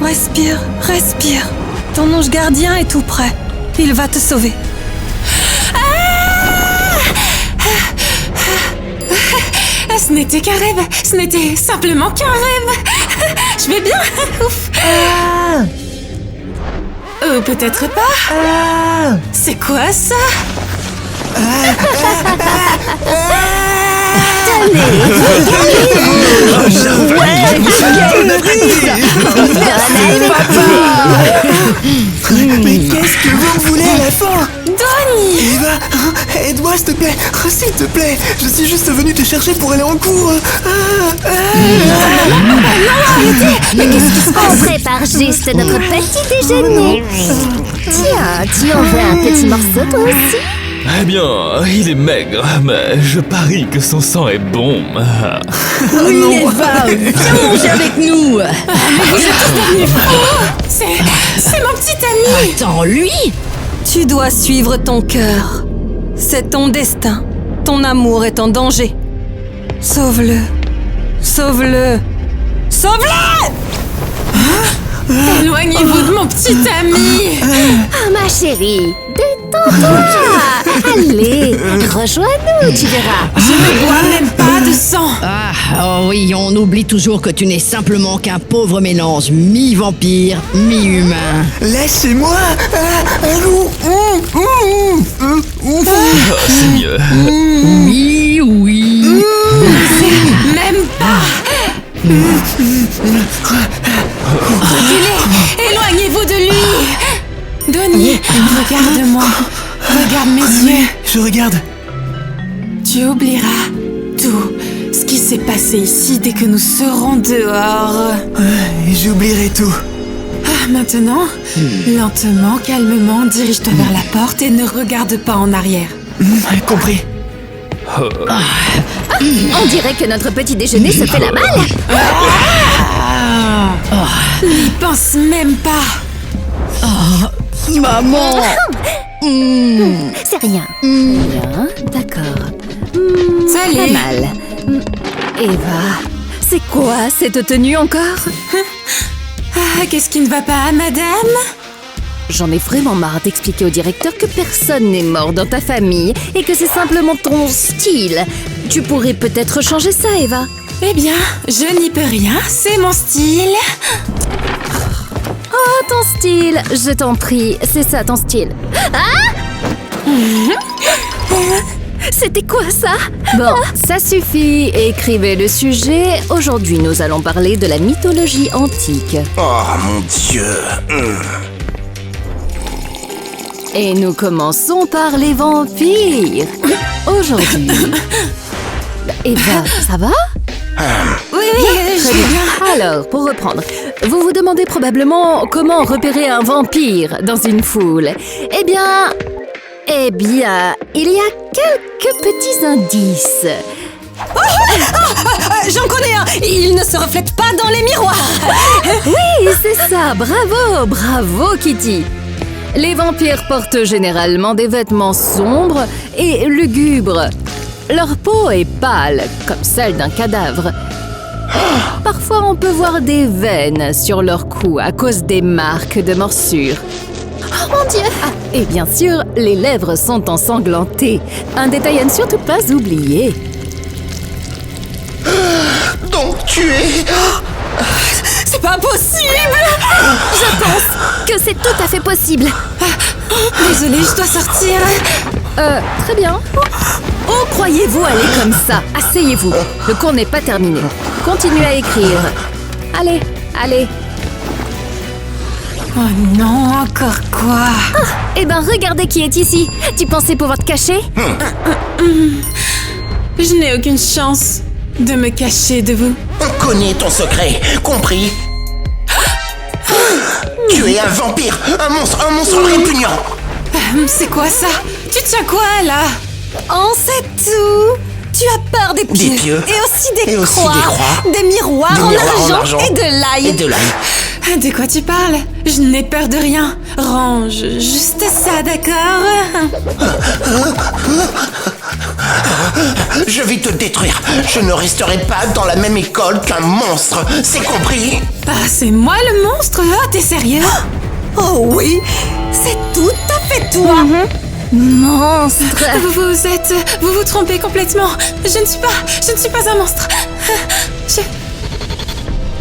Respire, respire. Ton ange gardien est tout près. Il va te sauver. Ce n'était qu'un rêve. Ce n'était simplement qu'un rêve. Je vais bien. Ouf. Ou peut-être pas. C'est quoi ça? Mais qu'est-ce que vous me voulez à la fin? Donnie! Eva, aide-moi s'il te plaît. S'il te plaît, je suis juste venu te chercher pour aller en cours. On prépare juste notre petit déjeuner. Tiens, tu en veux un petit morceau toi aussi? Eh bien, il est maigre, mais je parie que son sang est bon. Oui, Eva, viens manger avec nous. C'est mon petit ami! Attends, lui? Tu dois suivre ton cœur. C'est ton destin. Ton amour est en danger. Sauve-le. Sauve-le. Sauve-le! Éloignez-vous de mon petit ami! Ah, ma chérie, détends-toi. Allez, rejoins-nous, tu verras. Je ne bois même pas de sang! Oh oui, on oublie toujours que tu n'es simplement qu'un pauvre mélange mi-vampire, mi-humain. Laissez-moi. C'est mieux. Oui, oui. Même pas! Éloignez-vous de lui! Donnie, regarde-moi. Regarde mes yeux. Je regarde. Tu oublieras tout ce qui s'est passé ici dès que nous serons dehors. Et j'oublierai tout. Ah, maintenant, lentement, calmement, dirige-toi vers la porte et ne regarde pas en arrière. Compris. On dirait que notre petit déjeuner se fait la malle. N'y pense même pas. Maman. C'est rien. Bien, d'accord. Pas Salut. mal. Eva, c'est quoi cette tenue encore? Ah, qu'est-ce qui ne va pas, madame? J'en ai vraiment marre d'expliquer au directeur que personne n'est mort dans ta famille et que c'est simplement ton style. Tu pourrais peut-être changer ça, Eva. Eh bien, je n'y peux rien, c'est mon style. Oh, ton style, je t'en prie, c'est ça ton style. Ah! C'était quoi ça? Bon, ça suffit, écrivez le sujet. Aujourd'hui, nous allons parler de la mythologie antique. Oh mon Dieu. Et nous commençons par les vampires. Aujourd'hui... Eva, ça va? Oui, Très bien. Alors, pour reprendre, vous vous demandez probablement comment repérer un vampire dans une foule. Eh bien, il y a quelques petits indices. J'en connais un. Il ne se reflète pas dans les miroirs. Oui, c'est ça. Bravo, bravo, Kitty. Les vampires portent généralement des vêtements sombres et lugubres. Leur peau est pâle, comme celle d'un cadavre. Parfois, on peut voir des veines sur leur cou à cause des marques de morsure. Oh mon Dieu! Et bien sûr, les lèvres sont ensanglantées. Un détail à ne surtout pas oublier. Donc tu es... C'est pas possible. Je pense que c'est tout à fait possible. désolée, je dois sortir. Très bien. Où croyez-vous aller comme ça? Asseyez-vous. Le cours n'est pas terminé. Continuez à écrire. Allez, allez. Oh non, encore quoi? Eh ben, regardez qui est ici. Tu pensais pouvoir te cacher? Je n'ai aucune chance de me cacher de vous. On connaît ton secret, compris? Tu es un vampire, un monstre répugnant. C'est quoi ça? Tu tiens quoi, là? On sait tout. Tu as peur des pieux. Des pieux. Et aussi des Et aussi croix. des croix. Des miroirs, en argent. Et de l'ail. Et de l'ail. De quoi tu parles? Je n'ai peur de rien. Range juste ça, d'accord? Je vais te détruire. Je ne resterai pas dans la même école qu'un monstre. C'est compris? Ah, c'est moi le monstre? Oh, t'es sérieux? Oh oui, c'est tout à fait toi. Monstre. Vous vous trompez complètement. Je ne suis pas un monstre.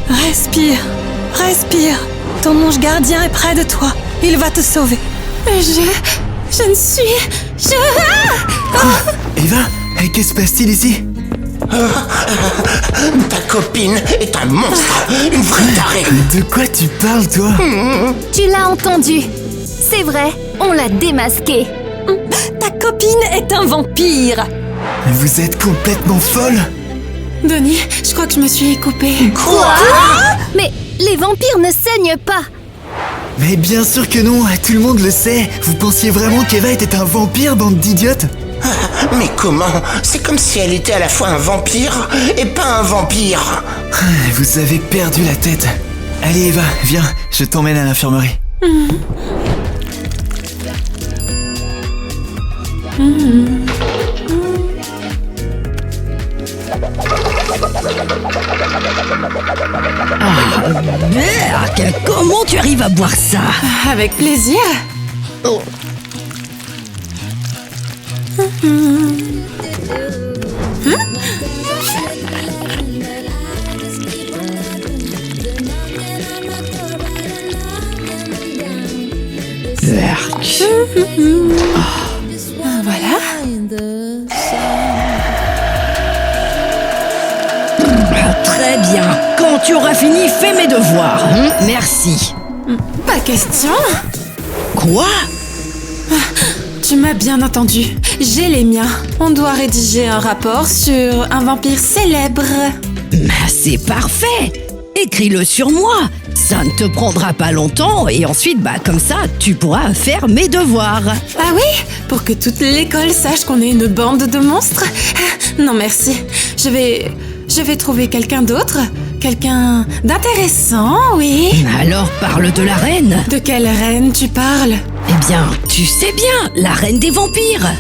Respire, respire. Ton ange gardien est près de toi. Il va te sauver. Je ne suis... Eva, qu'est-ce qui se passe-t-il ici? Ta copine est un monstre. Une vraie tarée. De quoi tu parles, toi? Tu l'as entendu. C'est vrai, on l'a démasqué. Ta copine est un vampire. Vous êtes complètement folle? Donnie, je crois que je me suis coupée. Quoi? Mais les vampires ne saignent pas. Mais bien sûr que non, tout le monde le sait. Vous pensiez vraiment qu'Eva était un vampire, bande d'idiotes? Mais comment? C'est comme si elle était à la fois un vampire et pas un vampire. Vous avez perdu la tête. Allez Eva, viens, je t'emmène à l'infirmerie. Merde, comment tu arrives à boire ça? Avec plaisir. Voilà. Très bien. Quand tu auras fini, fais mes devoirs. Merci. Pas question. Quoi? Tu m'as bien entendu. J'ai les miens. On doit rédiger un rapport sur un vampire célèbre. C'est parfait. Écris-le sur moi. Ça ne te prendra pas longtemps et ensuite, comme ça, tu pourras faire mes devoirs. Ah oui? Pour que toute l'école sache qu'on est une bande de monstres? Non merci. Je vais trouver quelqu'un d'autre. Quelqu'un d'intéressant, oui. Alors parle de la reine. De quelle reine tu parles? Eh bien, tu sais bien, la reine des vampires.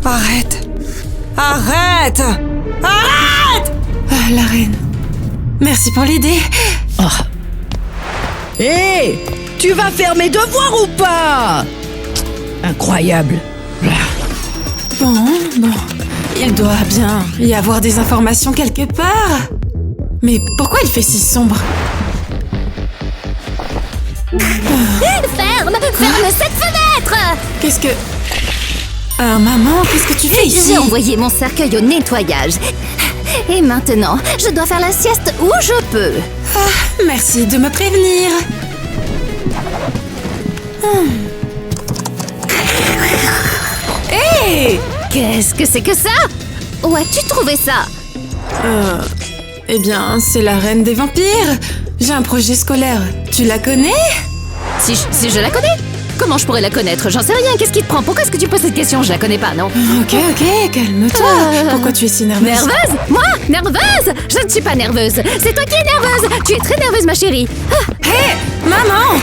Arrête. Arrête. Arrête. Ah, la reine. Merci pour l'idée. Hé, tu vas faire mes devoirs ou pas? Incroyable. Bon. Il doit bien y avoir des informations quelque part. Mais pourquoi il fait si sombre? Ferme cette fenêtre. Qu'est-ce que... maman, qu'est-ce que tu fais ici? J'ai envoyé mon cercueil au nettoyage. Et maintenant, je dois faire la sieste où je peux. Merci de me prévenir. Hé! Qu'est-ce que c'est que ça? Où as-tu trouvé ça? Eh bien, c'est la reine des vampires. J'ai un projet scolaire. Tu la connais? Si je la connais? Comment je pourrais la connaître? J'en sais rien, qu'est-ce qui te prend? Pourquoi est-ce que tu poses cette question? Je la connais pas, non? Ok, calme-toi. Pourquoi tu es si nerveuse? Nerveuse? Moi? Nerveuse? Je ne suis pas nerveuse. C'est toi qui es nerveuse. Tu es très nerveuse, ma chérie. Hé! Maman!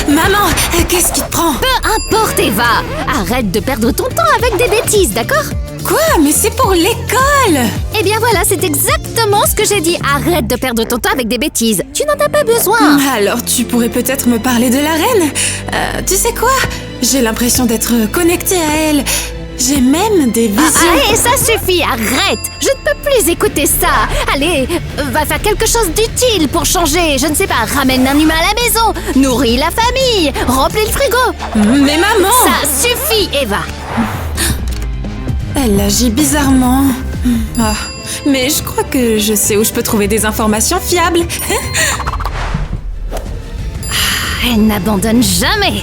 Maman, qu'est-ce qui te prend? Peu importe, Eva. Arrête de perdre ton temps avec des bêtises, d'accord? Quoi? Mais c'est pour l'école! Eh bien voilà, c'est exactement ce que j'ai dit. Arrête de perdre ton temps avec des bêtises. Tu n'en as pas besoin. Alors tu pourrais peut-être me parler de la reine? Tu sais quoi? J'ai l'impression d'être connectée à elle. J'ai même des visions. Allez, ça suffit, arrête. Je ne peux plus écouter ça. Allez, va faire quelque chose d'utile pour changer. Je ne sais pas, ramène un humain à la maison, nourris la famille, remplis le frigo. Mais maman! Ça suffit, Eva. Elle agit bizarrement. Mais je crois que je sais où je peux trouver des informations fiables. Elle n'abandonne jamais.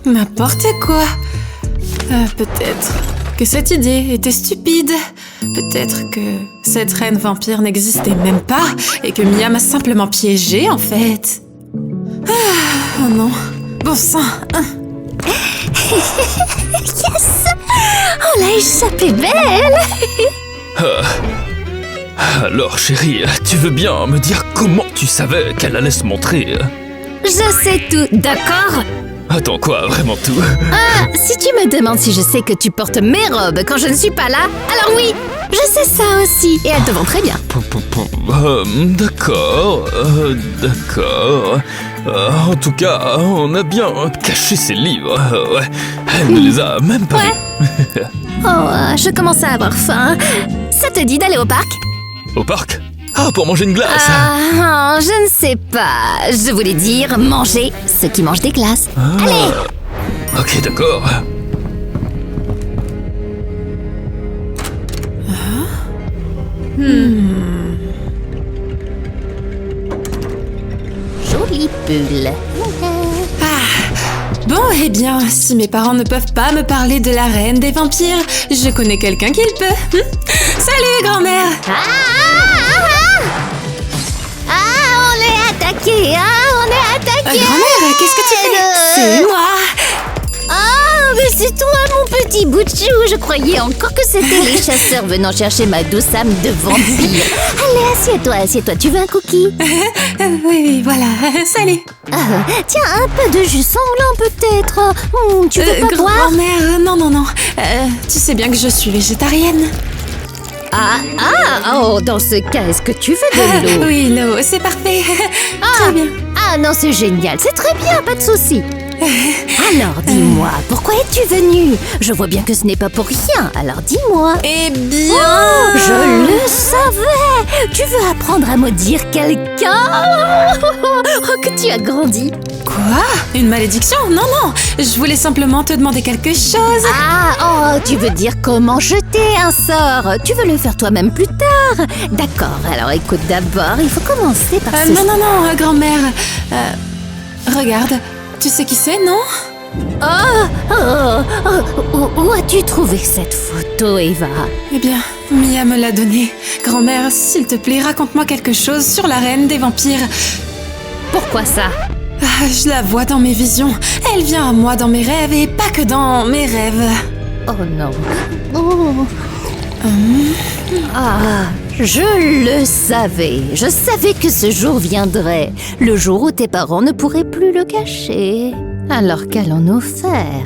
N'importe quoi. Peut-être que cette idée était stupide. Peut-être que cette reine vampire n'existait même pas et que Mia m'a simplement piégée, en fait. Oh non. Bon sang. Yes! On l'a échappé belle. Alors, chérie, tu veux bien me dire comment tu savais qu'elle allait se montrer? Je sais tout, d'accord? Attends quoi, vraiment tout? Ah, si tu me demandes si je sais que tu portes mes robes quand je ne suis pas là, alors oui, je sais ça aussi. Et elles te vont très bien. D'accord, d'accord. En tout cas, on a bien caché ces livres. Ouais, elle ne les a même pas vus. Oh, je commence à avoir faim. Ça te dit d'aller au parc? Au parc? Ah, pour manger une glace. Ah, je ne sais pas. Je voulais dire manger ceux qui mangent des glaces. Allez! Ok, d'accord. Joli pull. Bon, eh bien, si mes parents ne peuvent pas me parler de la reine des vampires, je connais quelqu'un qui le peut. Salut, grand-mère! On est attaqué, on est attaqué. Grand-mère, qu'est-ce que tu fais? C'est moi! Oh, mais c'est toi, mon petit bout de chou. Je croyais encore que c'était les chasseurs venant chercher ma douce âme de vampire. Allez, assieds-toi. Tu veux un cookie? Oui, voilà. Salut! Tiens, un peu de jus sanglant peut-être. Tu veux pas boire? Grand-mère, non. Tu sais bien que je suis végétarienne. Dans ce cas, est-ce que tu veux de l'eau? Oui, l'eau, c'est parfait. Très bien. Ah non, c'est génial, c'est très bien, pas de souci. Alors, dis-moi, pourquoi es-tu venue? Je vois bien que ce n'est pas pour rien, alors dis-moi. Eh bien... Je le savais! Tu veux apprendre à maudire quelqu'un? Oh, que tu as grandi! Quoi? Une malédiction? Non, je voulais simplement te demander quelque chose. Tu veux dire comment jeter un sort? Tu veux le faire toi-même plus tard? D'accord, alors écoute d'abord, il faut commencer par ce... Non, grand-mère. Regarde, tu sais qui c'est, non? Où as-tu trouvé cette photo, Eva? Eh bien, Mia me l'a donnée. Grand-mère, s'il te plaît, raconte-moi quelque chose sur la reine des vampires. Pourquoi ça? Je la vois dans mes visions. Elle vient à moi dans mes rêves et pas que dans mes rêves. Oh non. Je le savais. Je savais que ce jour viendrait. Le jour où tes parents ne pourraient plus le cacher. Alors qu'allons-nous faire?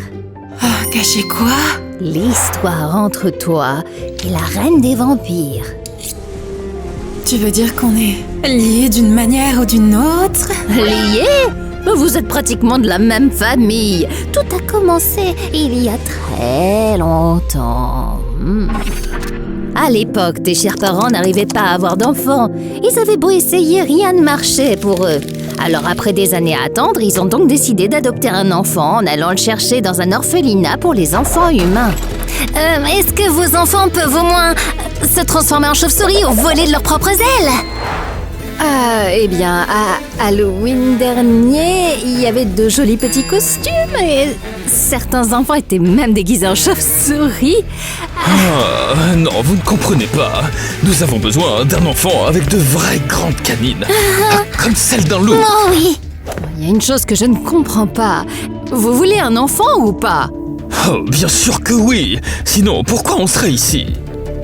Cacher quoi? L'histoire entre toi et la reine des vampires. Tu veux dire qu'on est liés d'une manière ou d'une autre? Liés? Vous êtes pratiquement de la même famille. Tout a commencé il y a très longtemps. À l'époque, tes chers parents n'arrivaient pas à avoir d'enfants. Ils avaient beau essayer, rien ne marchait pour eux. Alors après des années à attendre, ils ont donc décidé d'adopter un enfant en allant le chercher dans un orphelinat pour les enfants humains. Est-ce que vos enfants peuvent au moins se transformer en chauve-souris ou voler de leurs propres ailes? Eh bien, à Halloween dernier, il y avait de jolis petits costumes et certains enfants étaient même déguisés en chauve-souris. Non, vous ne comprenez pas. Nous avons besoin d'un enfant avec de vraies grandes canines. Comme celle d'un loup. Oh oui. Il y a une chose que je ne comprends pas. Vous voulez un enfant ou pas? Oh, bien sûr que oui. Sinon, pourquoi on serait ici?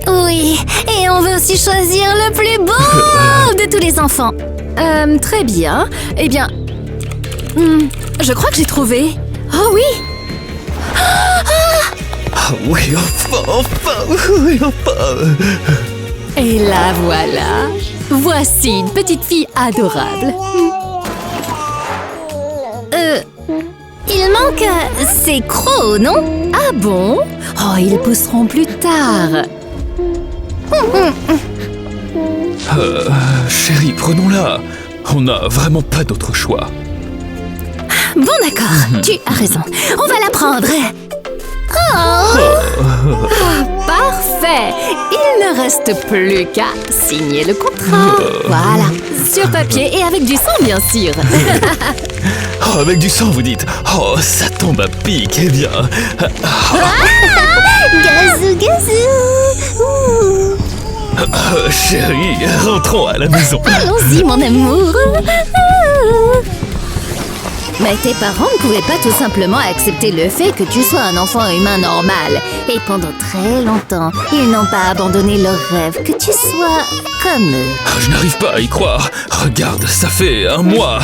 Oui, et on veut aussi choisir le plus beau de tous les enfants. Très bien. Eh bien... je crois que j'ai trouvé. Oh oui! Oui, enfin. Et la voilà. Voici une petite fille adorable. Il manque ces crocs, non? Ah bon? Oh, ils pousseront plus tard. Chérie, prenons-la. On n'a vraiment pas d'autre choix. Bon d'accord, tu as raison. On va la prendre. Parfait. Il ne reste plus qu'à signer le contrat. Voilà, sur papier et avec du sang, bien sûr. Oh, avec du sang, vous dites? Oh, ça tombe à pic, eh bien. Gazou, gazou. Chérie, rentrons à la maison. Allons-y, mon amour. Mais tes parents ne pouvaient pas tout simplement accepter le fait que tu sois un enfant humain normal. Et pendant très longtemps, ils n'ont pas abandonné leur rêve que tu sois comme eux. Je n'arrive pas à y croire. Regarde, ça fait 1 mois.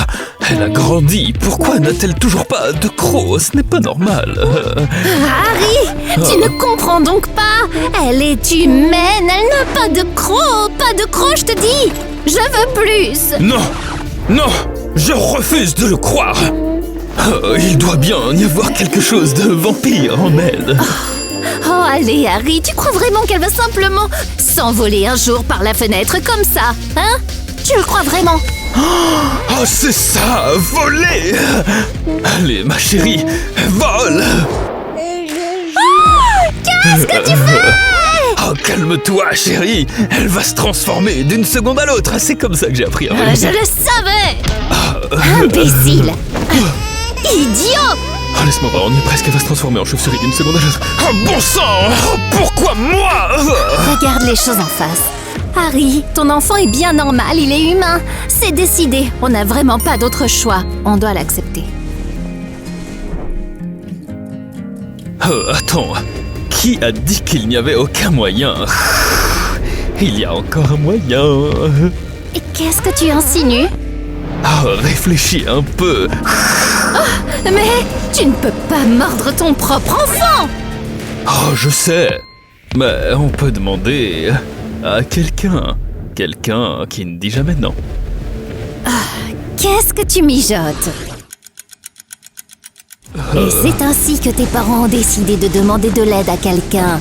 Elle a grandi. Pourquoi n'a-t-elle toujours pas de crocs? Ce n'est pas normal. Harry, tu ne comprends donc pas. Elle est humaine, elle n'a pas de crocs. Pas de crocs, je te dis. Je veux plus. Non, non, je refuse de le croire. Il doit bien y avoir quelque chose de vampire en elle. Oh, allez, Harry, tu crois vraiment qu'elle va simplement s'envoler un jour par la fenêtre comme ça, hein? Tu le crois vraiment? Oh, c'est ça, voler! Allez, ma chérie, vole! Qu'est-ce que tu fais? Oh, calme-toi, chérie! Elle va se transformer d'une seconde à l'autre. C'est comme ça que j'ai appris à voler. Je le savais! Imbécile! Idiot! Oh, laisse-moi voir, on y est presque. Elle va se transformer en chauve-souris d'une seconde à l'autre. Oh, bon sang! Oh, pourquoi moi? Regarde les choses en face. Harry, ton enfant est bien normal, il est humain. C'est décidé, on n'a vraiment pas d'autre choix. On doit l'accepter. Attends, qui a dit qu'il n'y avait aucun moyen? Il y a encore un moyen. Et qu'est-ce que tu insinues? Réfléchis un peu. Mais tu ne peux pas mordre ton propre enfant! Oh, je sais. Mais on peut demander à quelqu'un qui ne dit jamais non. Qu'est-ce que tu mijotes? Et c'est ainsi que tes parents ont décidé de demander de l'aide à quelqu'un.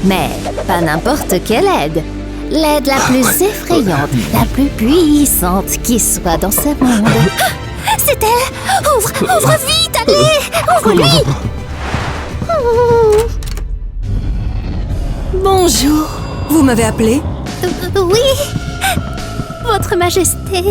Mais pas n'importe quelle aide. L'aide la plus effrayante, la plus puissante qui soit dans ce monde. C'est elle! Ouvre vite, allez! Ouvre-lui! Bonjour. Vous m'avez appelé? Oui! Votre Majesté!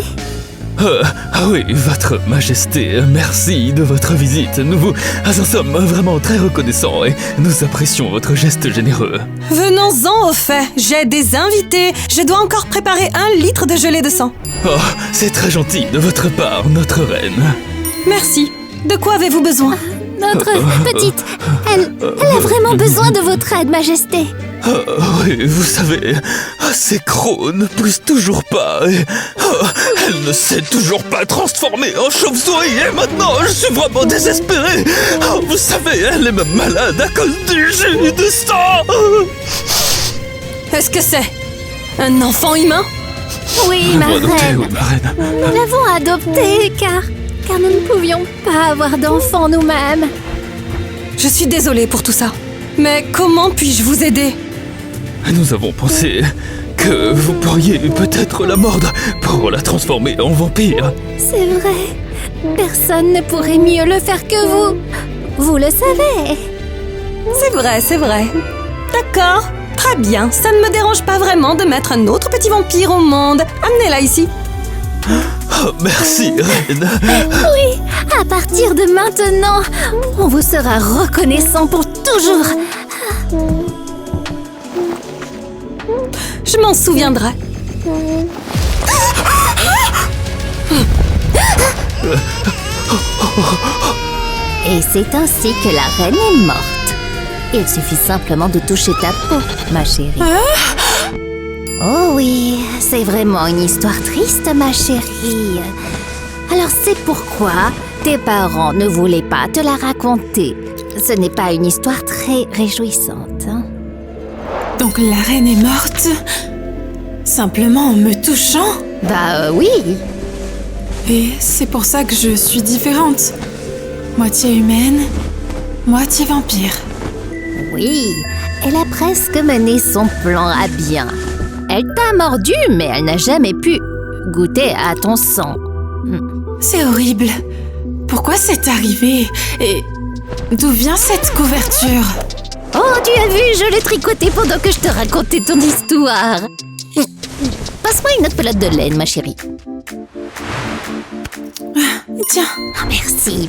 Oui, Votre Majesté, merci de votre visite. Nous vous en sommes vraiment très reconnaissants et nous apprécions votre geste généreux. Venons-en au fait. J'ai des invités. Je dois encore préparer 1 litre de gelée de sang. Oh, c'est très gentil de votre part, notre reine. Merci. De quoi avez-vous besoin? Notre petite, elle a vraiment besoin de votre aide, Majesté. Oui, vous savez, ces crocs ne poussent toujours pas et elle ne s'est toujours pas transformée en chauve-souris et maintenant je suis vraiment désespéré. Vous savez, elle est même malade à cause du jus de sang. Est-ce que c'est un enfant humain? Oui, ma Adopté, reine. oui, ma reine. Nous l'avons adopté car nous ne pouvions pas avoir d'enfants nous-mêmes. Je suis désolée pour tout ça. Mais comment puis-je vous aider? Nous avons pensé que vous pourriez peut-être la mordre pour la transformer en vampire. C'est vrai. Personne ne pourrait mieux le faire que vous. Vous le savez. C'est vrai. D'accord, très bien. Ça ne me dérange pas vraiment de mettre un autre petit vampire au monde. Amenez-la ici. Oh, merci, reine. Oui, à partir de maintenant, on vous sera reconnaissant pour toujours. Je m'en souviendrai. Et c'est ainsi que la reine est morte. Il suffit simplement de toucher ta peau, ma chérie. Oh oui, c'est vraiment une histoire triste, ma chérie. Alors c'est pourquoi tes parents ne voulaient pas te la raconter. Ce n'est pas une histoire très réjouissante, hein? Donc la reine est morte simplement en me touchant? Oui. Et c'est pour ça que je suis différente. Moitié humaine, moitié vampire. Oui, elle a presque mené son plan à bien. Elle t'a mordu, mais elle n'a jamais pu goûter à ton sang. C'est horrible. Pourquoi c'est arrivé? Et d'où vient cette couverture? Oh, tu as vu, je l'ai tricoté pendant que je te racontais ton histoire. Passe-moi une autre pelote de laine, ma chérie. Tiens. Oh, merci.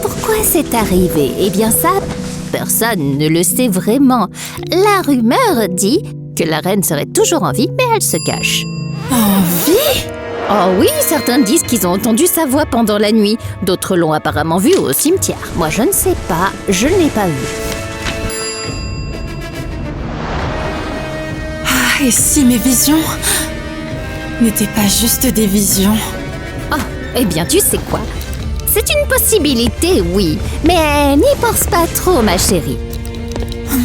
Pourquoi c'est arrivé? Eh bien ça, personne ne le sait vraiment. La rumeur dit que la reine serait toujours en vie, mais elle se cache. En vie? Oh oui, certains disent qu'ils ont entendu sa voix pendant la nuit. D'autres l'ont apparemment vue au cimetière. Moi, je ne sais pas, je ne l'ai pas vue. Ah, et si mes visions n'étaient pas juste des visions? Oh, eh bien, tu sais quoi? C'est une possibilité, oui. Mais n'y pense pas trop, ma chérie.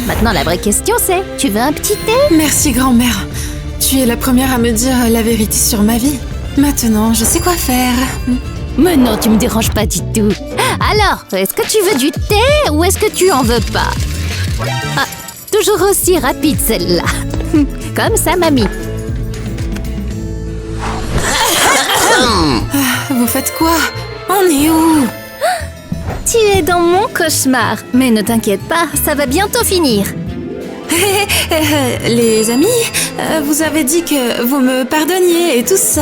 Maintenant, la vraie question, c'est, tu veux un petit thé? Merci, grand-mère. Tu es la première à me dire la vérité sur ma vie. Maintenant, je sais quoi faire. Mais non, tu me déranges pas du tout. Alors, est-ce que tu veux du thé ou est-ce que tu en veux pas? Ah, toujours aussi rapide celle-là. Comme ça, mamie. Vous faites quoi? On est où? Tu es dans mon cauchemar. Mais ne t'inquiète pas, ça va bientôt finir. Les amis, vous avez dit que vous me pardonniez et tout ça.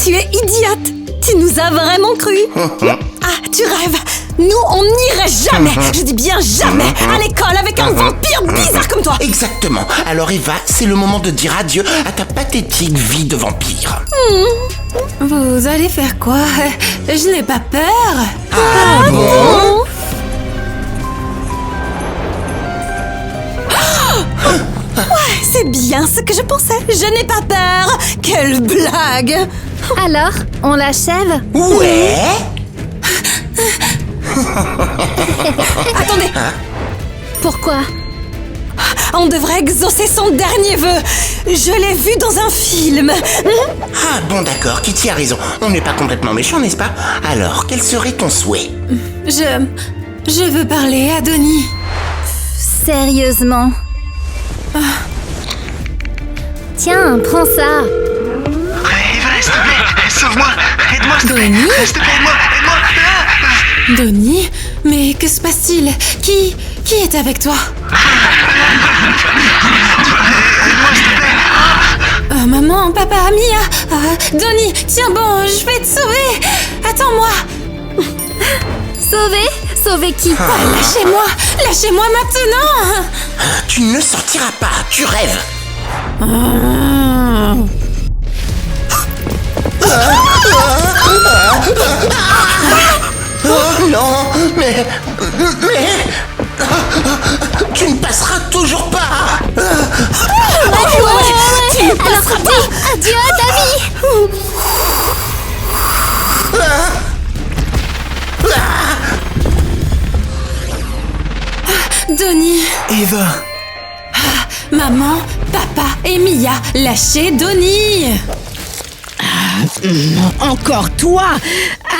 Tu es idiote! Tu nous as vraiment cru! Ah, tu rêves! Nous, on n'irait jamais, je dis bien jamais, à l'école avec un vampire bizarre comme toi! Exactement. Alors Eva, c'est le moment de dire adieu à ta pathétique vie de vampire. Vous allez faire quoi? Je n'ai pas peur. Ah bon? C'est bien ce que je pensais! Je n'ai pas peur! Quelle blague! Alors, on l'achève? Ouais. Attendez! Pourquoi? On devrait exaucer son dernier vœu! Je l'ai vu dans un film! Ah bon d'accord, Kitty a raison. On n'est pas complètement méchant, n'est-ce pas? Alors, quel serait ton souhait? Je veux parler à Donnie. Sérieusement? Tiens, prends ça. Eva, s'il te plaît, sauve-moi, aide-moi, s'il te plaît. Donnie? S'il te plaît, aide-moi, aide-moi. Donnie? Mais que se passe-t-il? Qui est avec toi? Aide-moi, s'il te plaît. Maman, papa, Mia. Donnie, tiens bon, je vais te sauver. Attends-moi. Sauver qui? Lâchez-moi. Lâchez-moi maintenant. Tu ne sortiras pas, tu rêves. Oh non, mais... Tu ne passeras toujours pas. Tu ne passeras pas! Adieu à ta vie! Donnie. Eva. Maman, papa et Mia, lâchez Donnie. Encore toi!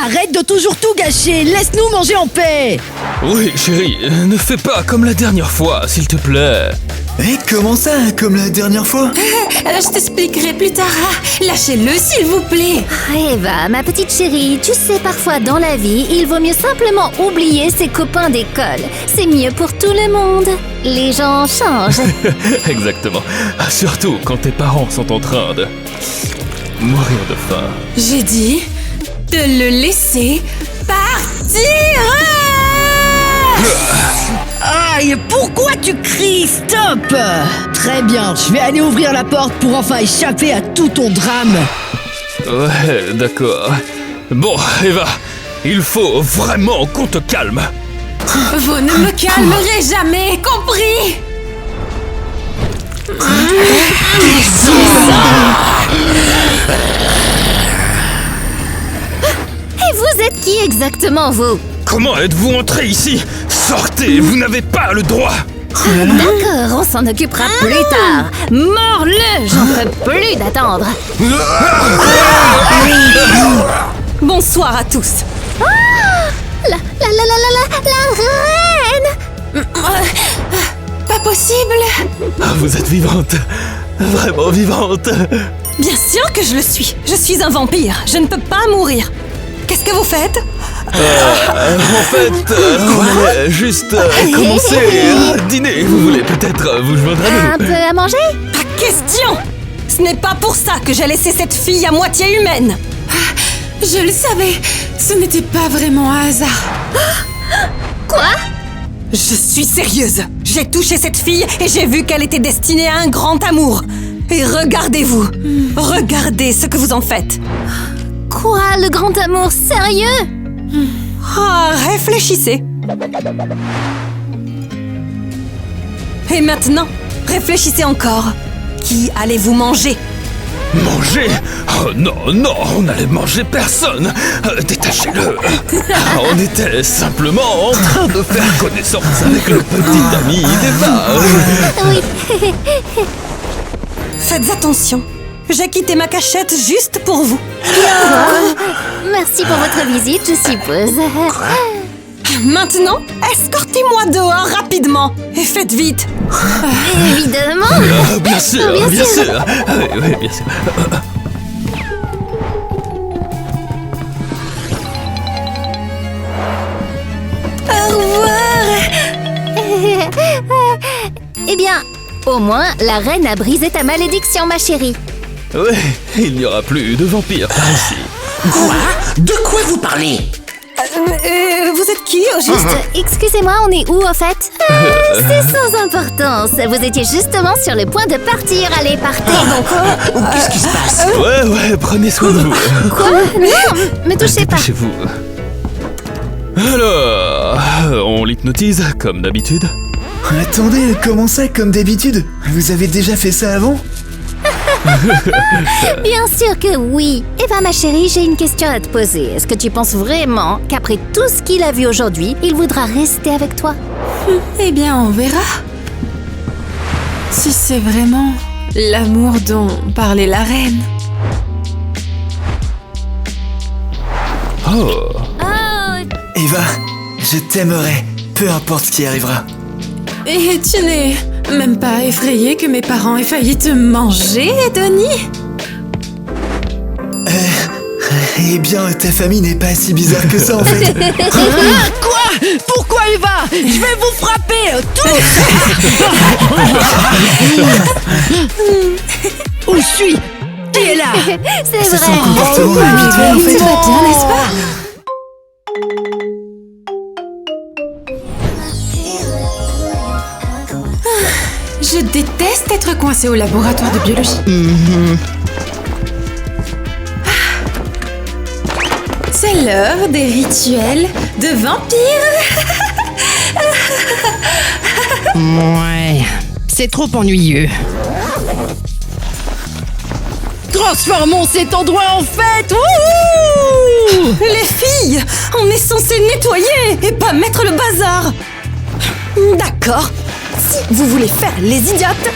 Arrête de toujours tout gâcher! Laisse-nous manger en paix! Oui, chérie, ne fais pas comme la dernière fois, s'il te plaît. Et comment ça, comme la dernière fois? Je t'expliquerai plus tard. Lâchez-le, s'il vous plaît. Eva, ma petite chérie, tu sais, parfois dans la vie, il vaut mieux simplement oublier ses copains d'école. C'est mieux pour tout le monde. Les gens changent. Exactement. Surtout quand tes parents sont en train de mourir de faim. J'ai dit de le laisser partir. Aïe, pourquoi tu cries? Stop! Très bien, je vais aller ouvrir la porte pour enfin échapper à tout ton drame. Ouais, d'accord. Bon, Eva, il faut vraiment qu'on te calme. Vous ne me calmerez jamais, compris? Et vous êtes qui exactement, vous? Comment êtes-vous entré ici? Sortez, vous n'avez pas le droit. D'accord, on s'en occupera plus tard. Mords-le, j'en peux plus d'attendre. Bonsoir à tous! La reine! Pas possible. Ah, vous êtes vivante. Vraiment vivante. Bien sûr que je le suis! Je suis un vampire, je ne peux pas mourir! Qu'est-ce que vous faites? En fait, on allait juste commencer à dîner. Vous voulez peut-être vous joindre à Un nous? peu à manger? Pas question! Ce n'est pas pour ça que j'ai laissé cette fille à moitié humaine! Je le savais. Ce n'était pas vraiment un hasard. Quoi? Je suis sérieuse! J'ai touché cette fille et j'ai vu qu'elle était destinée à un grand amour! Et regardez-vous. Regardez ce que vous en faites. Quoi, le grand amour, sérieux? Ah, réfléchissez. Et maintenant, réfléchissez encore. Qui allez-vous manger? Manger? Oh non, non, on n'allait manger personne. Détachez-le. On était simplement en train de faire connaissance avec le petit ami d'Eva. Oui. Faites attention. J'ai quitté ma cachette juste pour vous. Merci pour votre visite, je suppose. Maintenant, escortez-moi dehors rapidement. Et faites vite. Évidemment. Bien sûr, bien sûr. Oui, bien sûr. Au revoir. Eh bien, au moins, la reine a brisé ta malédiction, ma chérie. Oui, il n'y aura plus de vampires par ici. Quoi? De quoi vous parlez? Vous êtes qui, au juste? Excusez-moi, on est où, au fait? C'est sans importance. Vous étiez justement sur le point de partir. Allez, partez. Qu'est-ce qui se passe? Ouais, prenez soin de vous. Quoi? Non, me touchez pas. Chez vous. Alors, on l'hypnotise comme d'habitude. Attendez, comment ça, comme d'habitude? Vous avez déjà fait ça avant? Bien sûr que oui. Eva, ma chérie, j'ai une question à te poser. Est-ce que tu penses vraiment qu'après tout ce qu'il a vu aujourd'hui, il voudra rester avec toi? Eh bien, on verra. Si c'est vraiment l'amour dont parlait la reine. Oh, Eva, je t'aimerai, peu importe ce qui arrivera. Et tu n'es même pas effrayée que mes parents aient failli te manger, Denis? Eh bien, ta famille n'est pas si bizarre que ça, en fait. Quoi? Pourquoi Eva? Je vais vous frapper tous. Où je suis? Qui est là? C'est C'est son vrai. comportement habituel, en fait. Tout va bien, n'est-ce pas? Je déteste être coincée au laboratoire de biologie. C'est l'heure des rituels de vampires. Ouais, c'est trop ennuyeux. Transformons cet endroit en fête. Wouhou! Les filles, on est censé nettoyer et pas mettre le bazar. D'accord. Si vous voulez faire les idiotes,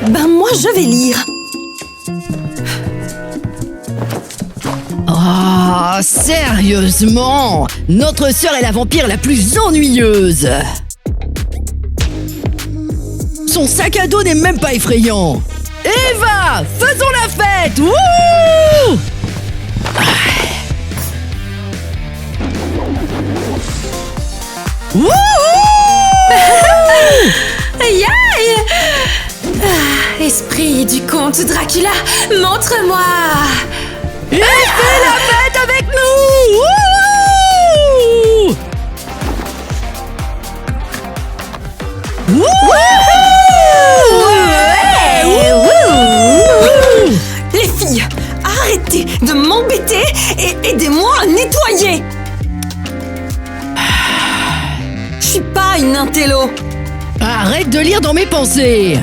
ben moi je vais lire. Oh, sérieusement? Notre sœur est la vampire la plus ennuyeuse. Son sac à dos n'est même pas effrayant. Eva, faisons la fête. Wouhou! Wouhou! Aïe aïe! Esprit du comte Dracula, montre-moi! Et fais la fête avec nous! Wouhou! Wouhou! Les filles, arrêtez de m'embêter et aidez-moi à nettoyer. Je suis pas une intello. Arrête de lire dans mes pensées!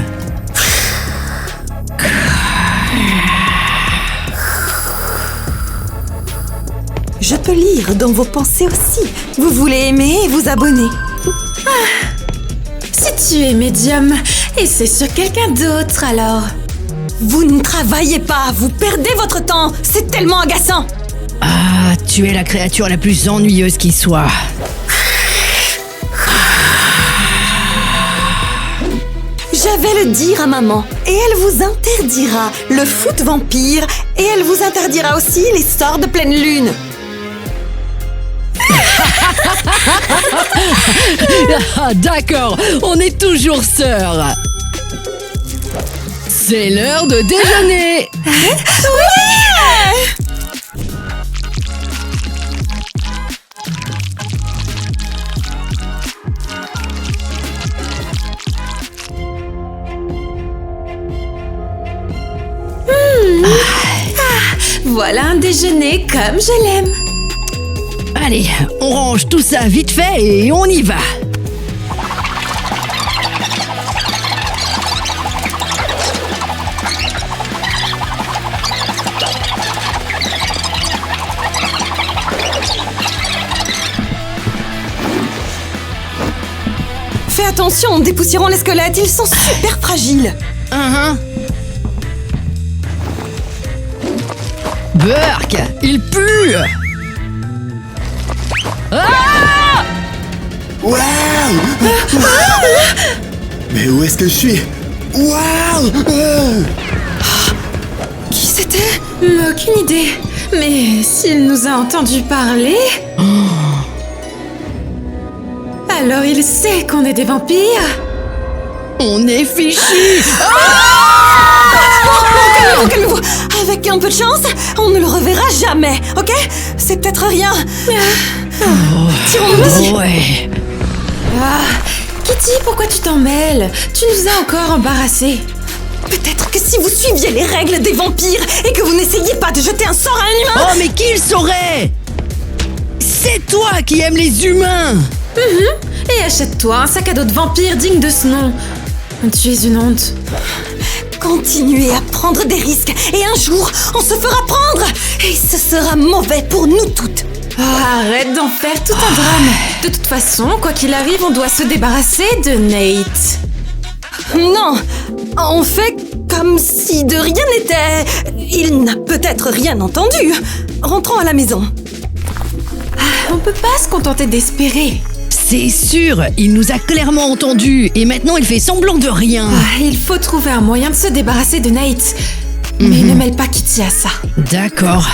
Je peux lire dans vos pensées aussi. Vous voulez aimer et vous abonner. Si tu es médium, et c'est sur quelqu'un d'autre alors. Vous ne travaillez pas, vous perdez votre temps. C'est tellement agaçant. Ah, tu es la créature la plus ennuyeuse qui soit. Je vais le dire à maman et elle vous interdira le foot vampire et elle vous interdira aussi les sorts de pleine lune. Ah, d'accord, on est toujours sœurs. C'est l'heure de déjeuner. Voilà un déjeuner comme je l'aime. Allez, on range tout ça vite fait et on y va. Fais attention, dépoussiérons les squelettes, ils sont super fragiles. Burk, il pue. Waouh! Mais où est-ce que je suis? Waouh! Qui c'était? Aucune idée. Mais s'il nous a entendu parler... Alors il sait qu'on est des vampires? On est fichus. Calmez-vous. Avec un peu de chance, on ne le reverra jamais, ok? C'est peut-être rien. Tirons-nous d'ici. Ouais. Kitty, pourquoi tu t'en mêles? Tu nous as encore embarrassés. Peut-être que si vous suiviez les règles des vampires et que vous n'essayiez pas de jeter un sort à un humain... Oh, mais qui le saurait? C'est toi qui aimes les humains. Et achète-toi un sac à dos de vampire digne de ce nom. Tu es une honte. Continuez à prendre des risques et un jour, on se fera prendre. Et ce sera mauvais pour nous toutes. Arrête d'en faire tout un drame. De toute façon, quoi qu'il arrive, on doit se débarrasser de Nate. Non, on fait comme si de rien n'était. Il n'a peut-être rien entendu. Rentrons à la maison. On peut pas se contenter d'espérer. C'est sûr, il nous a clairement entendus et maintenant il fait semblant de rien. Il faut trouver un moyen de se débarrasser de Nate. Mais ne mêle pas Kitty à ça. D'accord.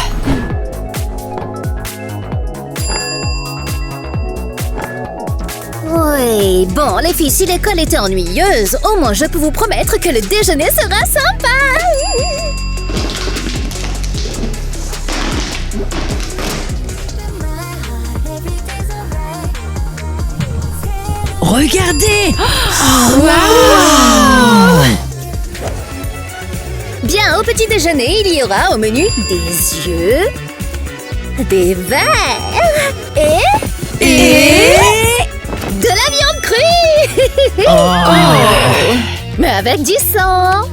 Oui, bon, les filles, si l'école était ennuyeuse, au moins je peux vous promettre que le déjeuner sera sympa. Regardez. Bien, au petit déjeuner, il y aura au menu des yeux, des verres et de la viande crue. Mais avec du sang.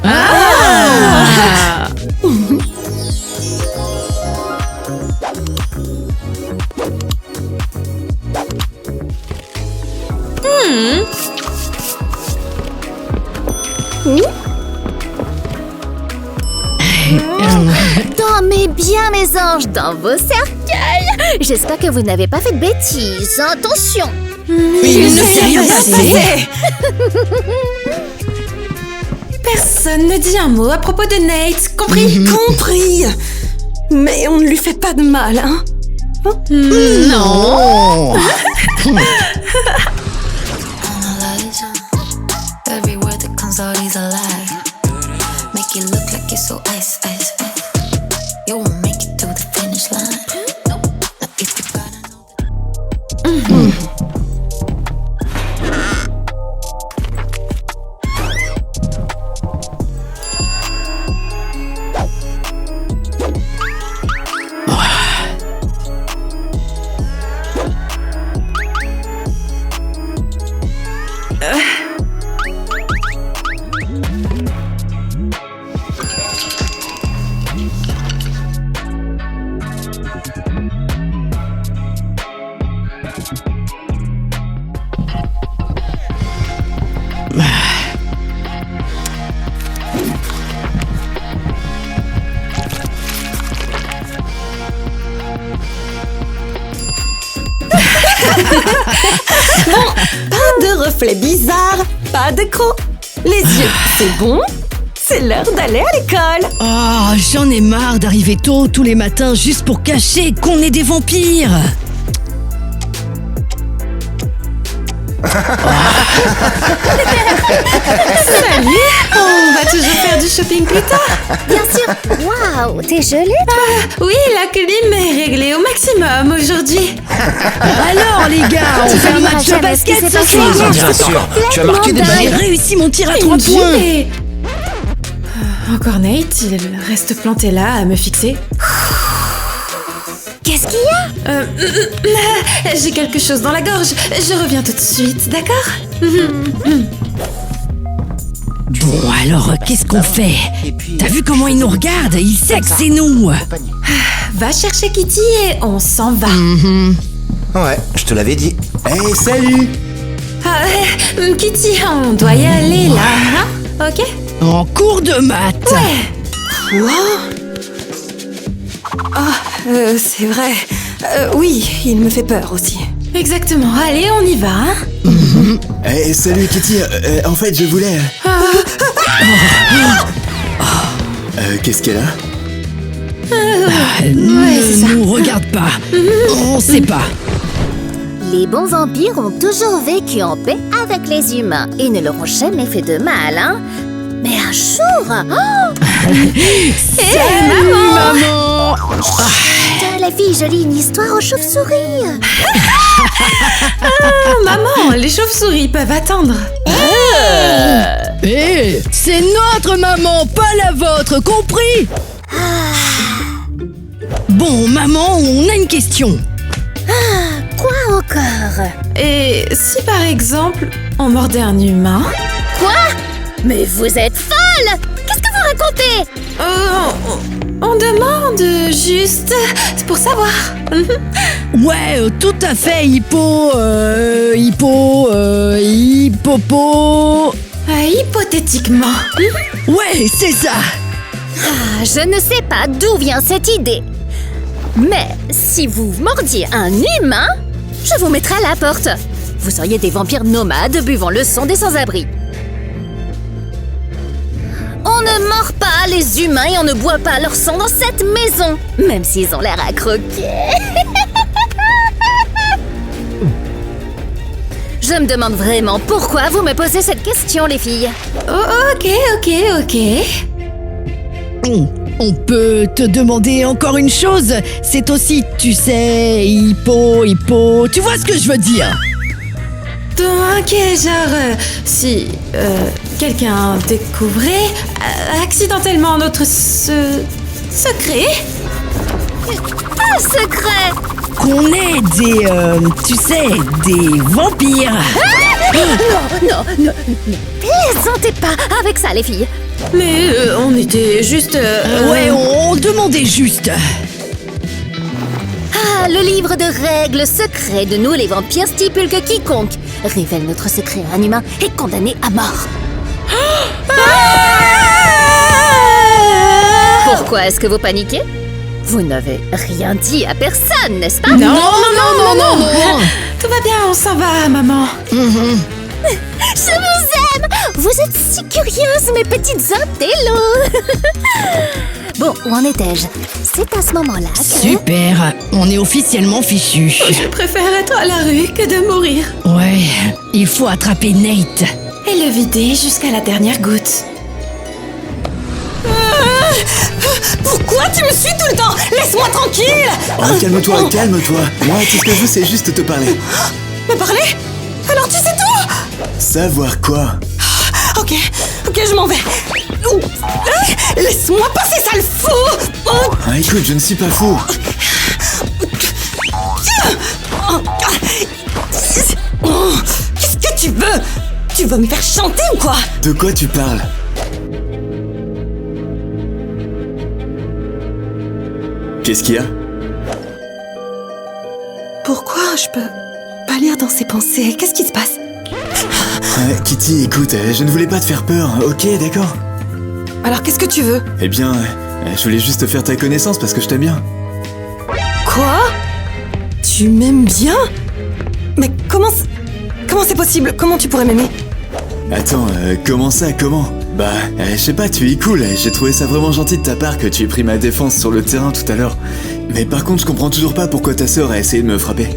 Dormez bien, mes anges, dans vos cercueils. J'espère que vous n'avez pas fait de bêtises. Attention. Il ne s'est rien passé. Personne ne dit un mot à propos de Nate, compris? Compris. Mais on ne lui fait pas de mal, hein? Non. Every word that comes out is a lie. Make it look like it's so ice, ice, ice. You won't make it to the finish line. Nope. Now if you gotta know. Pas de reflets bizarres, pas de crocs. Les yeux, c'est bon. C'est l'heure d'aller à l'école. Oh, j'en ai marre d'arriver tôt tous les matins juste pour cacher qu'on est des vampires. Salut. On va toujours faire du shopping plus tard. Bien sûr. Waouh, t'es gelée, toi. Oui, la clim est réglée au maximum aujourd'hui. Alors les gars, on fait un match de basket ce soir. Bien sûr, tu as marqué des J'ai balles. réussi mon tir à 3 Une points. gelée. Encore Nate, il reste planté là à me fixer. J'ai quelque chose dans la gorge. Je reviens tout de suite, d'accord? Bon, alors, qu'est-ce qu'on fait? T'as vu comment il nous regarde? Il sait que c'est nous. Va chercher Kitty et on s'en va. Ouais, je te l'avais dit. Hey, salut! Kitty, on doit y aller là, hein? Ok? En cours de maths. Quoi? C'est vrai. Oui, il me fait peur aussi. Exactement. Allez, on y va, hein? Hey, salut Kitty, en fait je voulais... qu'est-ce qu'elle a? Ne nous regarde pas. On sait pas. Les bons vampires ont toujours vécu en paix avec les humains et ne leur ont jamais fait de mal, hein? Mais un jour... Maman. La fille, je lis une histoire aux chauves-souris. Maman, les chauves-souris peuvent attendre. C'est notre maman, pas la vôtre, compris? Bon, maman, on a une question. Quoi encore? Et si par exemple, on mordait un humain? Quoi? Mais vous êtes folle! Qu'est-ce que vous racontez? On demande juste pour savoir. Ouais, tout à fait, hippopo... Hypothétiquement. Ouais, c'est ça. Je ne sais pas d'où vient cette idée. Mais si vous mordiez un humain, je vous mettrai à la porte. Vous seriez des vampires nomades buvant le sang des sans-abri. On ne mord pas les humains et on ne boit pas leur sang dans cette maison, même s'ils ont l'air à croquer. Je me demande vraiment pourquoi vous me posez cette question, les filles. Ok. On peut te demander encore une chose. C'est aussi, tu sais, hippo... Tu vois ce que je veux dire? Ok, genre, si quelqu'un découvrait accidentellement notre secret. Un secret! Qu'on est des... tu sais, des vampires. Non, plaisantez pas avec ça, les filles. Mais on était juste... Ouais, on demandait juste. Ah, le livre de règles secrets de nous les vampires stipule que quiconque révèle notre secret à un humain est condamné à mort. Pourquoi est-ce que vous paniquez? Vous n'avez rien dit à personne, n'est-ce pas? Non. Tout va bien, on s'en va, maman. Je vous aime! Vous êtes si curieuses, mes petites intellos! Bon, où en étais-je? C'est à ce moment-là que... Super, on est officiellement fichus. Je préfère être à la rue que de mourir. Ouais, il faut attraper Nate. Et le vider jusqu'à la dernière goutte. Pourquoi tu me suis tout le temps? Laisse-moi tranquille! Calme-toi. Moi, tout ce que je veux, c'est juste te parler. Me parler? Alors tu sais tout? Savoir quoi? Ok, je m'en vais. Laisse-moi passer, sale fou! Écoute, je ne suis pas fou. Qu'est-ce que tu veux? Tu veux me faire chanter ou quoi? De quoi tu parles? Qu'est-ce qu'il y a? Pourquoi je peux pas lire dans ses pensées? Qu'est-ce qui se passe? Kitty, écoute, je ne voulais pas te faire peur, ok, d'accord? Alors qu'est-ce que tu veux? Eh bien, je voulais juste faire ta connaissance parce que je t'aime bien. Quoi? Tu m'aimes bien? Mais comment c'est possible? Comment tu pourrais m'aimer? Attends, comment ça, comment? Bah, je sais pas, tu es cool, j'ai trouvé ça vraiment gentil de ta part que tu aies pris ma défense sur le terrain tout à l'heure. Mais par contre, je comprends toujours pas pourquoi ta sœur a essayé de me frapper.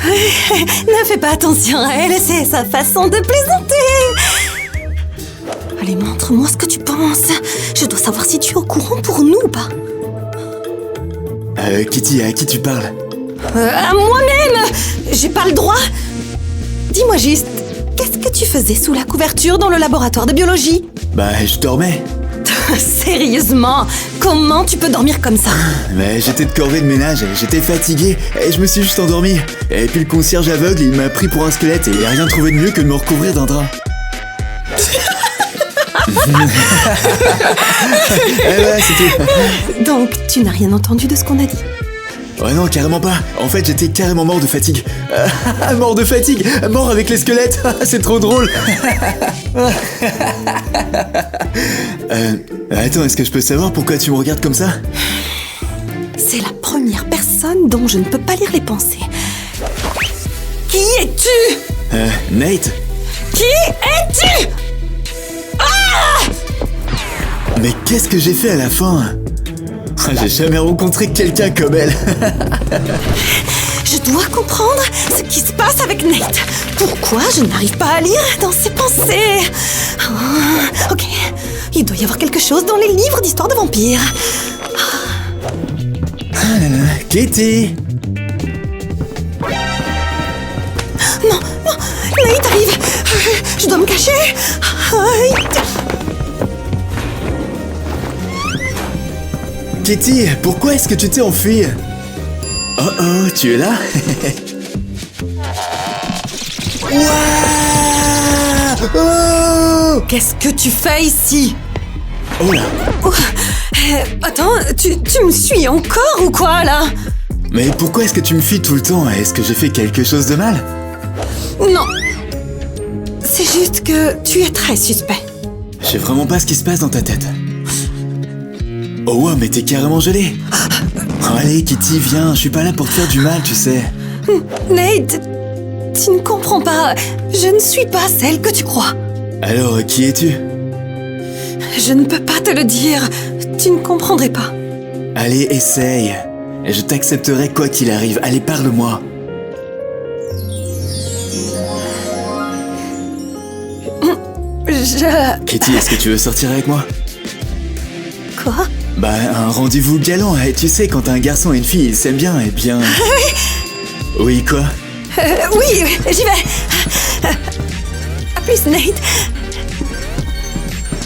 Ne fais pas attention à elle, c'est sa façon de plaisanter. Allez, montre-moi ce que tu penses. Je dois savoir si tu es au courant pour nous ou pas. Kitty, à qui tu parles? À moi-même. J'ai pas le droit. Dis-moi juste, qu'est-ce que tu faisais sous la couverture dans le laboratoire de biologie? Bah, je dormais. Sérieusement, comment tu peux dormir comme ça? Mais j'étais de corvée de ménage, j'étais fatigué, et je me suis juste endormi. Et puis le concierge aveugle, il m'a pris pour un squelette, et il a rien trouvé de mieux que de me recouvrir d'un drap. Et voilà, c'est tout. Donc, tu n'as rien entendu de ce qu'on a dit? Ouais non, carrément pas. En fait, j'étais carrément mort de fatigue. Mort de fatigue, mort avec les squelettes. C'est trop drôle. Attends, est-ce que je peux savoir pourquoi tu me regardes comme ça? C'est la première personne dont je ne peux pas lire les pensées. Qui es-tu? Nate? Qui es-tu? Mais qu'est-ce que j'ai fait à la fin? J'ai jamais rencontré quelqu'un comme elle. Je dois comprendre ce qui se passe avec Nate. Pourquoi je n'arrive pas à lire dans ses pensées? Ok, il doit y avoir quelque chose dans les livres d'histoire de vampires. Kitty! Non, Nate arrive. Je dois me cacher. Kitty, pourquoi est-ce que tu t'es enfuie? Oh, tu es là? Waouh! Oh! Qu'est-ce que tu fais ici? Oh là! Attends, tu me suis encore ou quoi là? Mais pourquoi est-ce que tu me fuis tout le temps? Est-ce que j'ai fait quelque chose de mal? Non. C'est juste que tu es très suspect. Je sais vraiment pas ce qui se passe dans ta tête. Oh wow, mais t'es carrément gelée. Oh, allez Kitty, viens, je suis pas là pour te faire du mal, tu sais. Nate, tu ne comprends pas. Je ne suis pas celle que tu crois. Alors, qui es-tu? Je ne peux pas te le dire. Tu ne comprendrais pas. Allez, essaye. Je t'accepterai quoi qu'il arrive. Allez, parle-moi. Kitty, est-ce que tu veux sortir avec moi? Quoi? Bah, un rendez-vous galant, et tu sais, quand un garçon et une fille, ils s'aiment bien, et bien... Oui, quoi? Oui, j'y vais. À plus, Nate.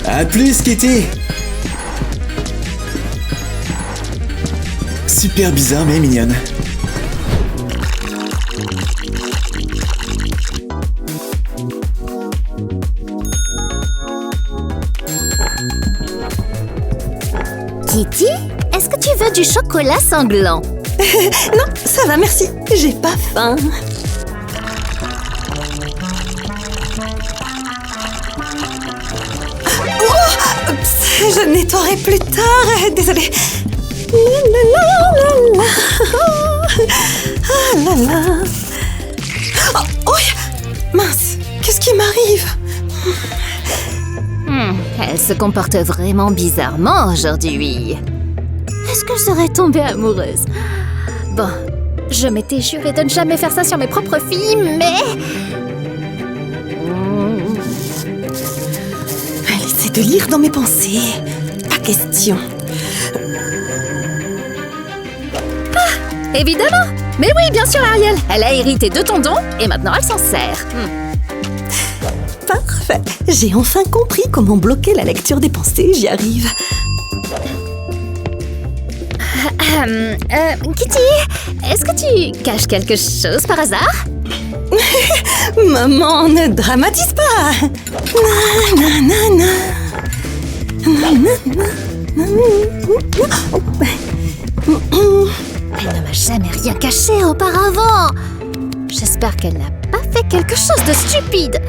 À plus, Kitty! Super bizarre, mais mignonne. Kitty, est-ce que tu veux du chocolat sanglant? Non, ça va, merci. J'ai pas faim. Oh, je nettoierai plus tard. Désolée. Ah là là. Oh, oui. Mince, qu'est-ce qui m'arrive? Elle se comporte vraiment bizarrement aujourd'hui. Est-ce que je serais tombée amoureuse? Bon, je m'étais juré de ne jamais faire ça sur mes propres filles, mais... Elle essaie de lire dans mes pensées. Pas question. Évidemment! Mais oui, bien sûr, Ariel! Elle a hérité de ton don et maintenant elle s'en sert. Parfait. J'ai enfin compris comment bloquer la lecture des pensées. J'y arrive. Kitty, est-ce que tu caches quelque chose par hasard? Maman, ne dramatise pas. Elle ne m'a jamais rien caché auparavant. J'espère qu'elle n'a pas fait quelque chose de stupide.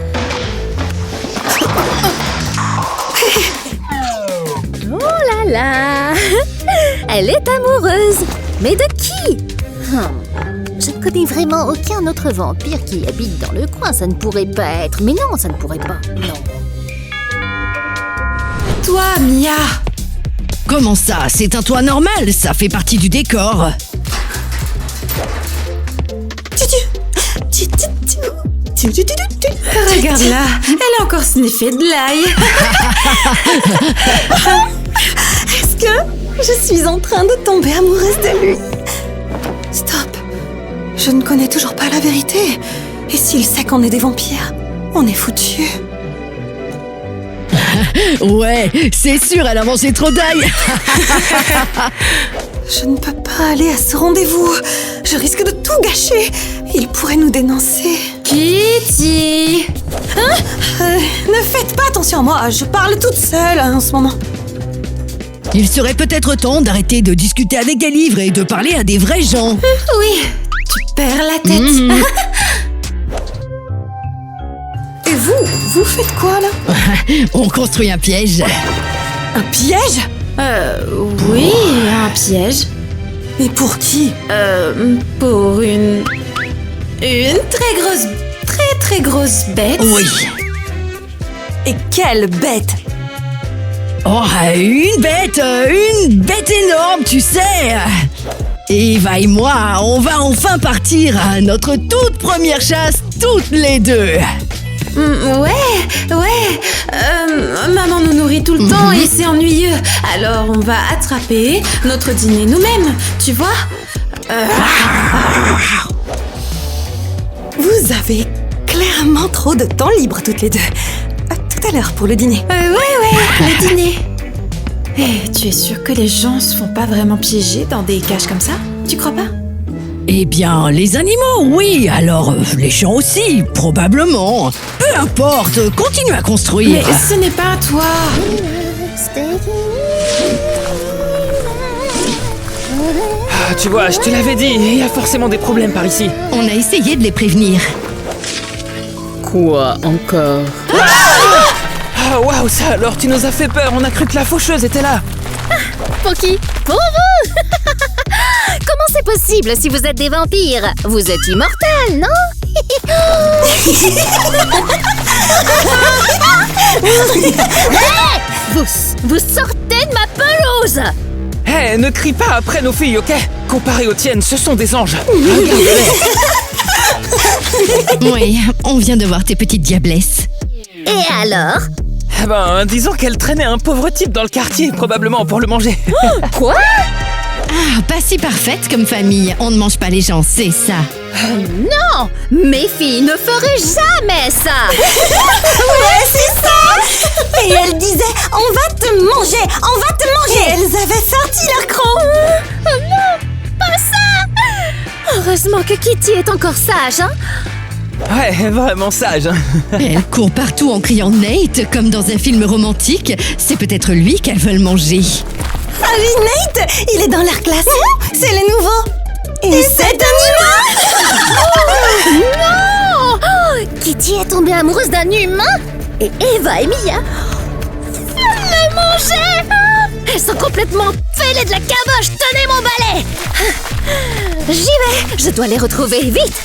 Oh là là! Elle est amoureuse. Mais de qui? Je ne connais vraiment aucun autre vampire qui habite dans le coin. Ça ne pourrait pas être. Mais non, ça ne pourrait pas. Non. Toi, Mia! Comment ça? C'est un toit normal, ça fait partie du décor. Regarde-la, elle a encore sniffé de l'ail. Est-ce que je suis en train de tomber amoureuse de lui? Stop. Je ne connais toujours pas la vérité. Et s'il sait qu'on est des vampires, on est foutus. Ouais, c'est sûr, elle a mangé trop d'ail. Je ne peux pas aller à ce rendez-vous. Je risque de tout gâcher. Il pourrait nous dénoncer. Kitty! Ne faites pas attention à moi. Je parle toute seule en ce moment. Il serait peut-être temps d'arrêter de discuter avec des livres et de parler à des vrais gens. Oui, tu perds la tête. Et vous faites quoi là? On construit un piège. Un piège? Oui, un piège. Mais pour qui? Pour une très grosse bête. Oui. Et quelle bête? Oh, une bête énorme, tu sais. Eva et moi, on va enfin partir à notre toute première chasse, toutes les deux. Ouais. Maman nous nourrit tout le temps et c'est ennuyeux. Alors on va attraper notre dîner nous-mêmes, tu vois? Vous avez clairement trop de temps libre toutes les deux. À tout à l'heure pour le dîner. Ouais, le dîner. Et tu es sûre que les gens se font pas vraiment piéger dans des cages comme ça? Tu crois pas? Eh bien, les animaux, oui. Alors, les gens aussi, probablement. Peu importe, continue à construire. Mais ce n'est pas à toi. Ah, tu vois, je te l'avais dit, il y a forcément des problèmes par ici. On a essayé de les prévenir. Quoi encore? Ah, waouh, ça alors, tu nous as fait peur, on a cru que la faucheuse était là. Pour qui? Pour vous. Comment c'est possible si vous êtes des vampires? Vous êtes immortels, non? Vous sortez de ma pelouse! Hé, ne crie pas après nos filles, ok? Comparé aux tiennes, ce sont des anges. Oui, on vient de voir tes petites diablesses. Et alors? Eh ben, disons qu'elle traînait un pauvre type dans le quartier, probablement pour le manger. Quoi? Ah, pas si parfaite comme famille. On ne mange pas les gens, c'est ça. Non! Mes filles ne feraient jamais ça! Ouais, c'est ça! Et elles disaient « On va te manger! On va te manger !» Et elles avaient sorti leur croc. Non! Pas ça! Heureusement que Kitty est encore sage, hein? Ouais, vraiment sage. Elle court partout en criant Nate, comme dans un film romantique. C'est peut-être lui qu'elles veulent manger. Ah oui, Nate! Il est dans leur classe. C'est le nouveau. Et cet animal! Non! Kitty est tombée amoureuse d'un humain et Eva et Mia le mangeaient! Elles sont complètement fêlées de la caboche! Tenez mon balai! J'y vais! Je dois les retrouver vite!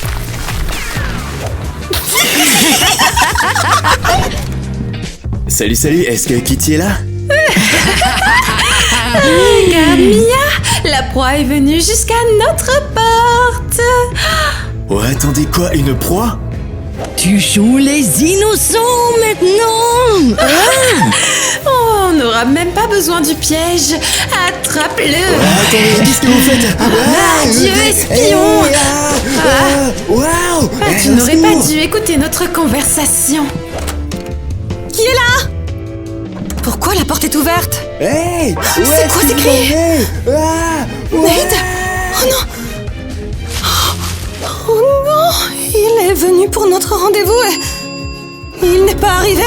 Salut, est-ce que Kitty est là? Regarde, Mia! La proie est venue jusqu'à notre porte! Ouais, attendez quoi, une proie? Tu joues les innocents maintenant. Oh, on n'aura même pas besoin du piège! Attrape-le! Attendez, qu'est-ce que vous faites? Adieu, espion! Waouh! Tu n'aurais pas dû écouter notre conversation. Qui est là? Pourquoi la porte est ouverte? Hey! C'est quoi ces cris? Nate? Oh non! Oh non! Il est venu pour notre rendez-vous et il n'est pas arrivé?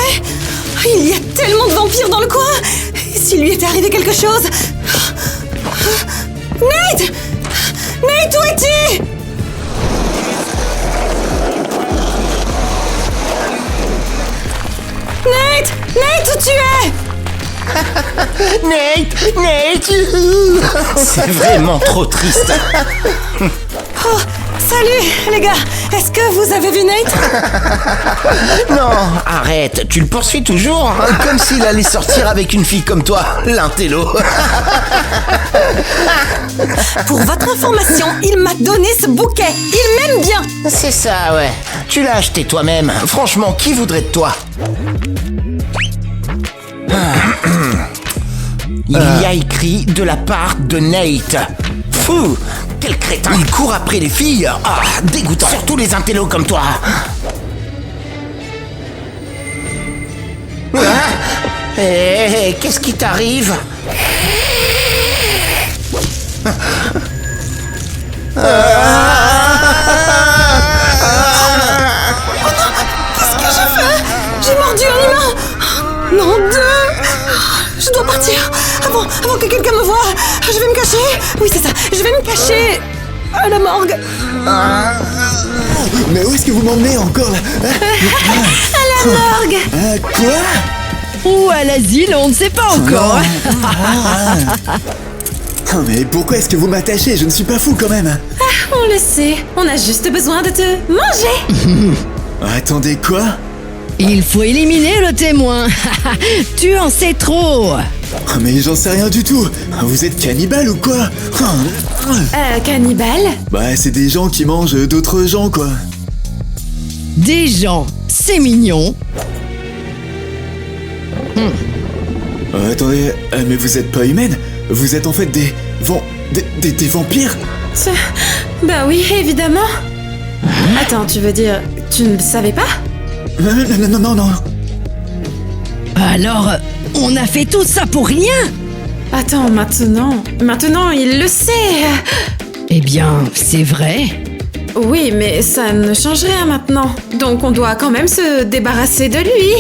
Il y a tellement de vampires dans le coin! Et s'il lui était arrivé quelque chose? Nate! Nate, où es-tu? Nate! Nate, où tu es? Nate! C'est vraiment trop triste. Oh, salut les gars! Est-ce que vous avez vu Nate? Non, arrête, tu le poursuis toujours? Comme s'il allait sortir avec une fille comme toi, l'intello. Pour votre information, il m'a donné ce bouquet. Il m'aime bien. C'est ça, ouais. Tu l'as acheté toi-même. Franchement, qui voudrait de toi? Il y a écrit de la part de Nate. Fou! Quel crétin! Il court après les filles! Ah, dégoûtant! Surtout les intellos comme toi! Hé, qu'est-ce qui t'arrive? J'ai mordu un humain. Non, deux. Je dois partir avant que quelqu'un me voie. Je vais me cacher. Oui, c'est ça. Je vais me cacher à la morgue. Mais où est-ce que vous m'emmenez encore là? À la morgue. Quoi? Ou à l'asile, on ne sait pas encore. Oh, mais pourquoi est-ce que vous m'attachez? Je ne suis pas fou quand même. On le sait, on a juste besoin de te manger. Attendez, quoi? Il faut éliminer le témoin. Tu en sais trop. Oh, mais j'en sais rien du tout. Vous êtes cannibale ou quoi? Cannibale? Bah, c'est des gens qui mangent d'autres gens, quoi. Des gens, c'est mignon. Attendez, mais vous êtes pas humaine? Vous êtes en fait des vampires? Bah oui, évidemment. Attends, tu veux dire, tu ne le savais pas? Non. Alors, on a fait tout ça pour rien? Attends, maintenant il le sait. Eh bien, c'est vrai. Oui, mais ça ne change rien maintenant. Donc on doit quand même se débarrasser de lui.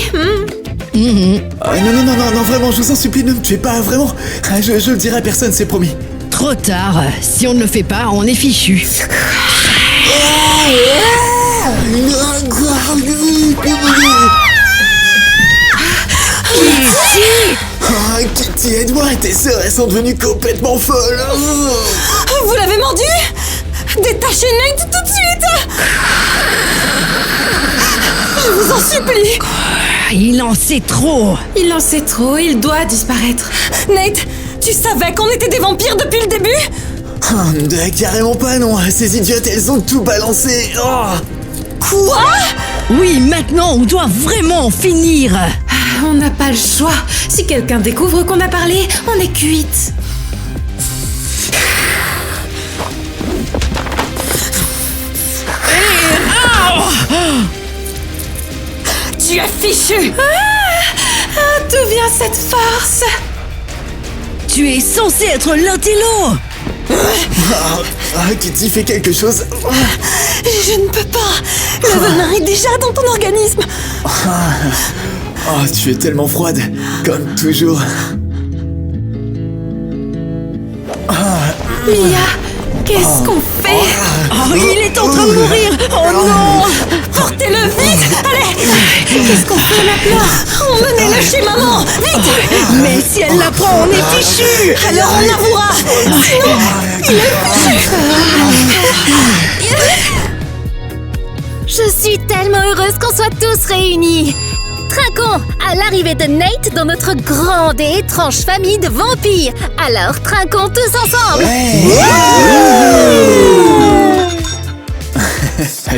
Non, vraiment, je vous en supplie, ne me tuez pas, vraiment. Je le dirai à personne, c'est promis. Trop tard. Si on ne le fait pas, on est fichu. Kitty, aide-moi, tes sœurs, elles sont devenues complètement folles. Vous l'avez mordu? Détachez Nate tout de suite. Je vous en supplie. Il en sait trop. Il en sait trop, il doit disparaître. Nate, tu savais qu'on était des vampires depuis le début? Carrément pas, non. Ces idiotes, elles ont tout balancé. Quoi? Oui, maintenant, on doit vraiment en finir. On n'a pas le choix. Si quelqu'un découvre qu'on a parlé, on est cuite. Tu es fichu. D'où vient cette force? Tu es censé être l'intello. Kitty, fais quelque chose. Je ne peux pas. Le venin est déjà dans ton organisme. Oh, tu es tellement froide, comme toujours. Mia, qu'est-ce qu'on fait? Oh, il est en train de mourir. Oh non. Portez-le vite. Allez. Qu'est-ce qu'on fait maintenant? Emmenez-le chez maman. Vite. Mais si elle l'apprend, on est fichu. Alors on avouera. Sinon, il est fichu. Je suis tellement heureuse qu'on soit tous réunis. Trinquons à l'arrivée de Nate dans notre grande et étrange famille de vampires. Alors trinquons tous ensemble.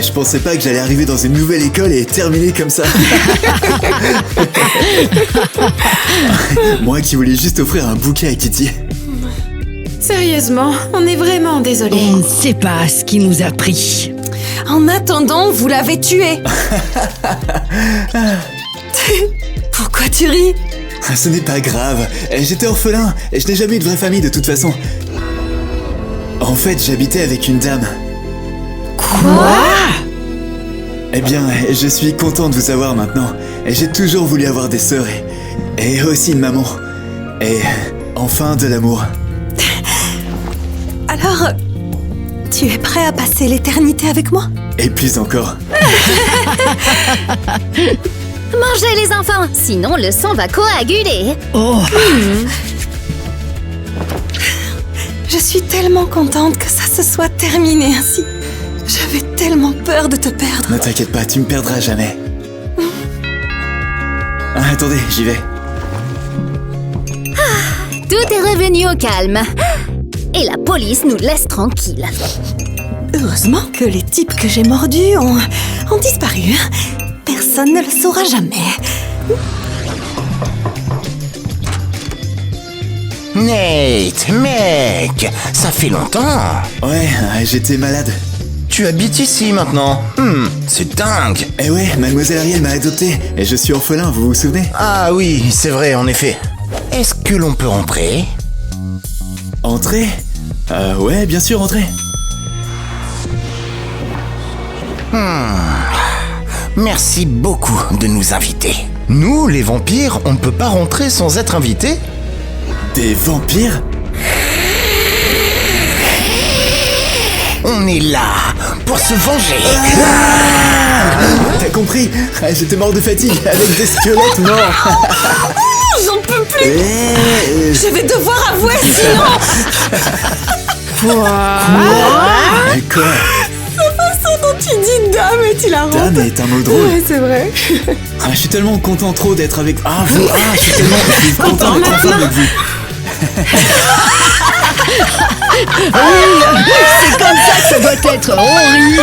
Je pensais pas que j'allais arriver dans une nouvelle école et terminer comme ça. Moi qui voulais juste offrir un bouquet à Kitty. Sérieusement, on est vraiment désolé. On ne sait pas ce qui nous a pris. En attendant, vous l'avez tué. Pourquoi tu ris? Ce n'est pas grave. J'étais orphelin et je n'ai jamais eu de vraie famille de toute façon. En fait, j'habitais avec une dame. Quoi? Eh bien, je suis content de vous savoir maintenant. Et j'ai toujours voulu avoir des sœurs et aussi une maman. Et enfin de l'amour. Alors, tu es prêt à passer l'éternité avec moi? Et plus encore. Mangez les enfants, sinon le sang va coaguler. Oh, Je suis tellement contente que ça se soit terminé ainsi. J'avais tellement peur de te perdre. Ne t'inquiète pas, tu me perdras jamais. Attendez, j'y vais. Tout est revenu au calme. Et la police nous laisse tranquilles. Heureusement que les types que j'ai mordus ont disparu. Personne ne le saura jamais. Nate, mec, ça fait longtemps. Ouais, j'étais malade. Tu habites ici maintenant. C'est dingue. Eh ouais, mademoiselle Ariel m'a adopté, et je suis orphelin, vous vous souvenez? Ah oui, c'est vrai, en effet. Est-ce que l'on peut entrer? Entrer? Ouais, bien sûr, entrer. Merci beaucoup de nous inviter. Nous, les vampires, on ne peut pas rentrer sans être invités? Des vampires? On est là pour se venger. T'as compris? J'étais mort de fatigue, avec des squelettes morts. J'en peux plus. Je vais devoir avouer sinon. Quoi? Dont tu dis dame et tu la Dame est un mot drôle. Ouais, c'est vrai. Je suis tellement content trop d'être avec... je suis tellement content d'être enfin avec vous. C'est comme ça que ça doit être. On rit.